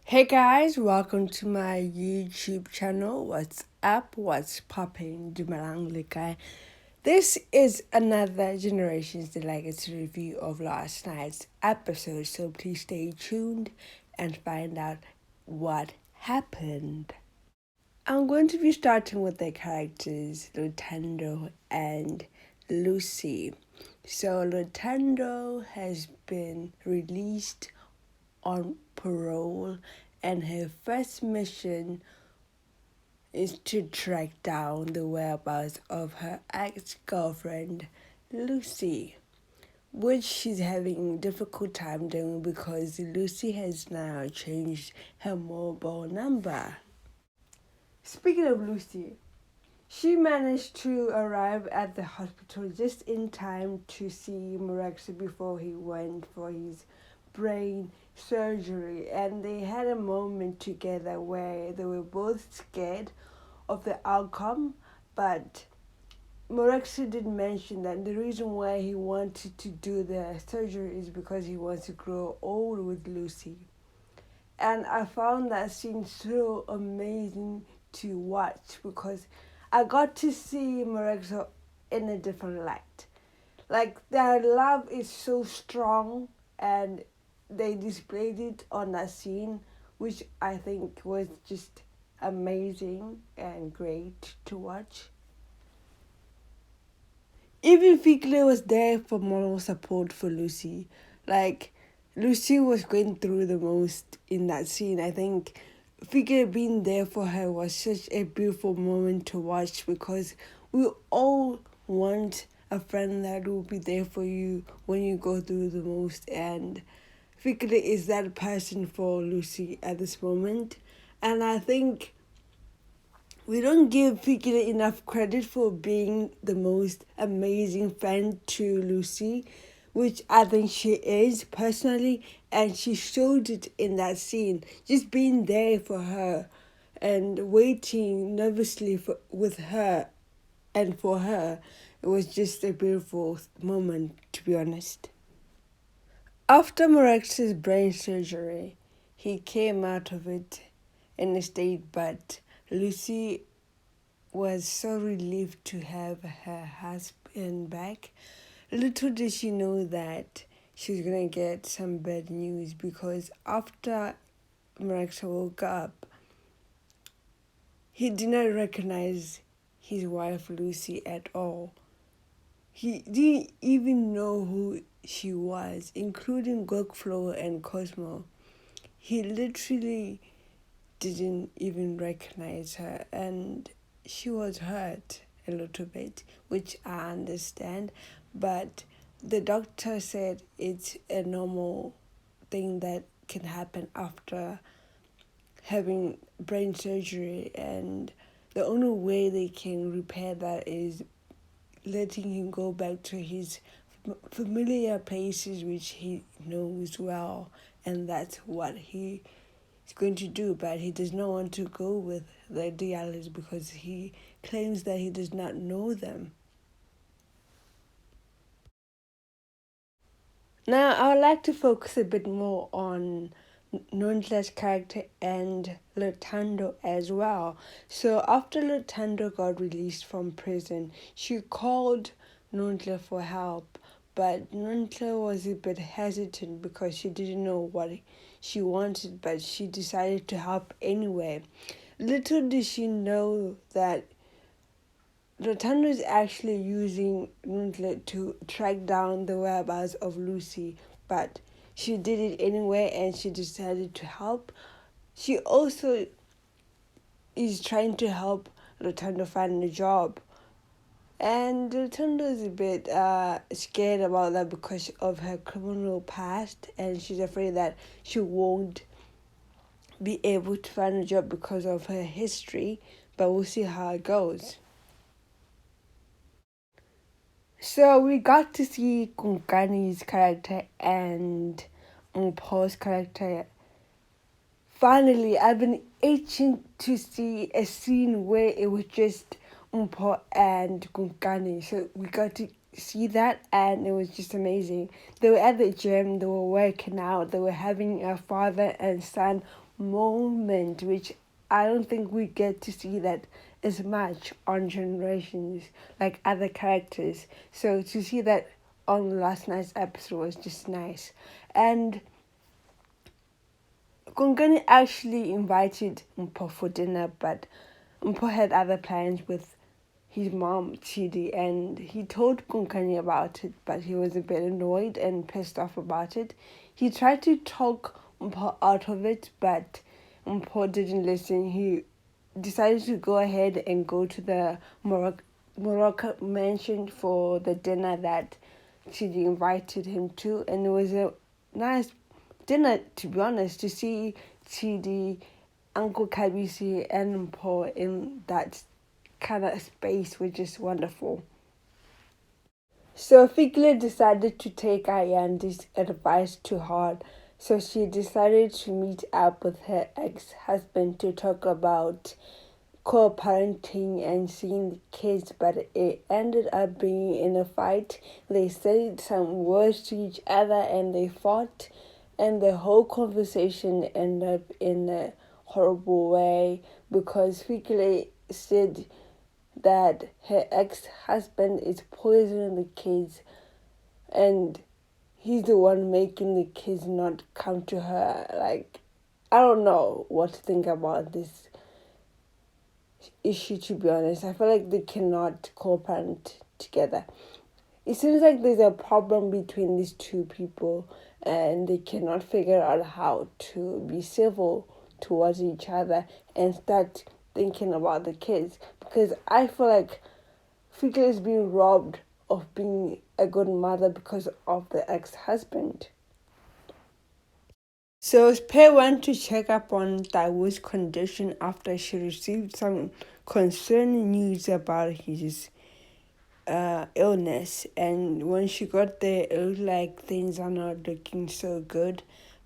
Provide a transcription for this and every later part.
Hey guys, welcome to my YouTube channel. What's up? What's popping? Dumalang Likai. This is another Generations the Legacy review of last night's episode, so please stay tuned and find out what happened. I'm going to be starting with the characters Lutando and Lucy. So Lutando has been released on parole, and her first mission is to track down the whereabouts of her ex-girlfriend, Lucy, which she's having a difficult time doing because Lucy has now changed her mobile number. Speaking of Lucy, she managed to arrive at the hospital just in time to see Mrekza before he went for his brain surgery, and they had a moment together where they were both scared of the outcome, but Mrekza did mention that the reason why he wanted to do the surgery is because he wants to grow old with Lucy. And I found that scene so amazing to watch because I got to see Mrekza in a different light. Like, their love is so strong, and they displayed it on that scene, which I think was just amazing and great to watch. Even Figler was there for moral support for Lucy. Like, Lucy was going through the most in that scene. I think Figler being there for her was such a beautiful moment to watch because we all want a friend that will be there for you when you go through the most, and Figler is that person for Lucy at this moment. And I think we don't give Figler enough credit for being the most amazing friend to Lucy, which I think she is personally, and she showed it in that scene, just being there for her and waiting nervously with her and for her. It was just a beautiful moment, to be honest. After Mrekza's brain surgery, he came out of it in a state, but Lucy was so relieved to have her husband back. Little did she know that she was going to get some bad news, because after Mrekza woke up, he did not recognize his wife Lucy at all. He didn't even know who she was, including Gokflo and Cosmo. He literally didn't even recognize her, and she was hurt a little bit, which I understand, but the doctor said it's a normal thing that can happen after having brain surgery, and the only way they can repair that is letting him go back to his familiar places which he knows well, and that's what he is going to do. But he does not want to go with the dialysis because he claims that he does not know them. Now, I would like to focus a bit more on Nunchu's character and Lutando as well. So after Lutando got released from prison, she called Nunchu for help, but Nunchu was a bit hesitant because she didn't know what she wanted, but she decided to help anyway. Little did she know that Lutando is actually using Nunchu to track down the whereabouts of Lucy, but she did it anyway and she decided to help. She also is trying to help Lutando find a job. And Lutando is a bit scared about that because of her criminal past, and she's afraid that she won't be able to find a job because of her history, but we'll see how it goes. So we got to see Konki's character and Paul's character. Finally, I've been itching to see a scene where it was just Paul and Konki. So we got to see that, and it was just amazing. They were at the gym, they were working out, they were having a father and son moment, which I don't think we get to see that as much on Generations like other characters. So to see that on last night's episode was just nice. And Konkani actually invited Mpo for dinner, but Mpo had other plans with his mom, Chidi, and he told Konkani about it, but he was a bit annoyed and pissed off about it. He tried to talk Mpo out of it, but Mpo didn't listen. He decided to go ahead and go to the Morocco mansion for the dinner that Chidi invited him to, and it was a nice dinner, to be honest, to see Chidi, Uncle Kabisi, and Mpo in that kind of space was just wonderful. So Figler decided to take Ayandi's advice to heart. So she decided to meet up with her ex-husband to talk about co-parenting and seeing the kids, but it ended up being in a fight. They said some words to each other and they fought, and the whole conversation ended up in a horrible way because Figler said that her ex-husband is poisoning the kids and he's the one making the kids not come to her. Like, I don't know what to think about this issue, to be honest. I feel like they cannot co-parent together. It seems like there's a problem between these two people and they cannot figure out how to be civil towards each other and start thinking about the kids, because I feel like Figler is being robbed of being a good mother because of the ex-husband. So Spare went to check up on Dawood's condition after she received some concerning news about his illness, and when she got there it looked like things are not looking so good.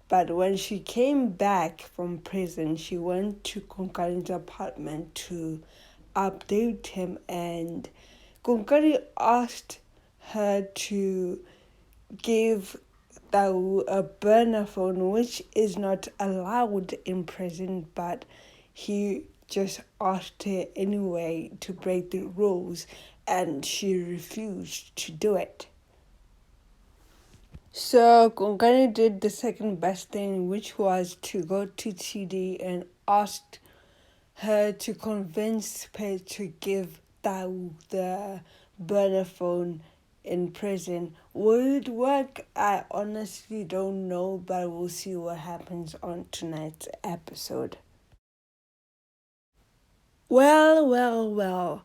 But when she came back from prison, she went to Konkani's apartment to update him, and Konkani asked her to give Tau a burner phone, which is not allowed in prison, but he just asked her anyway to break the rules, and she refused to do it. So Konkani did the second best thing, which was to go to TD and asked her to convince her to give Tau the burner phone in prison. Will it work? I honestly don't know, but we'll see what happens on tonight's episode. Well.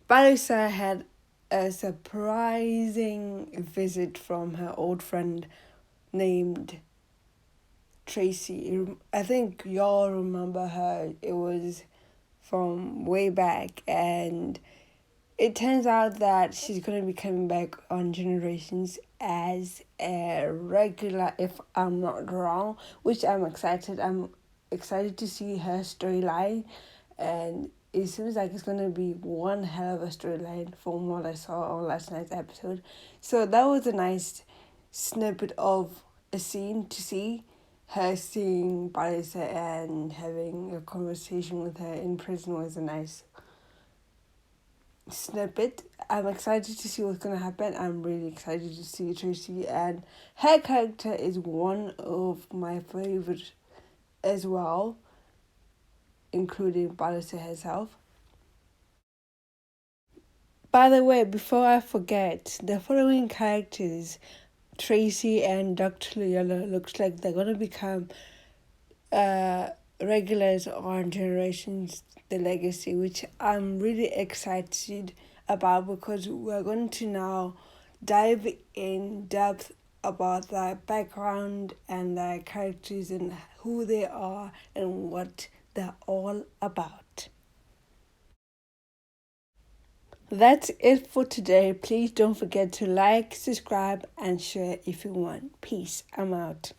Balisa had a surprising visit from her old friend named Tracy. I think y'all remember her. It was from way back, and it turns out that she's going to be coming back on Generations as a regular, if I'm not wrong, which I'm excited. I'm excited to see her storyline, and it seems like it's going to be one hell of a storyline from what I saw on last night's episode. So that was a nice snippet of a scene to see. Her seeing Balisa and having a conversation with her in prison was a nice snippet. I'm excited to see what's going to happen. I'm really excited to see Tracy, and her character is one of my favorites as well, including Balisa herself. By the way, before I forget, the following characters, Tracy and Dr. Loyola, looks like they're going to become regulars on Generations The Legacy, which I'm really excited about because we're going to now dive in depth about their background and their characters and who they are and what they're all about. That's it for today. Please don't forget to like, subscribe, and share if you want. Peace. I'm out.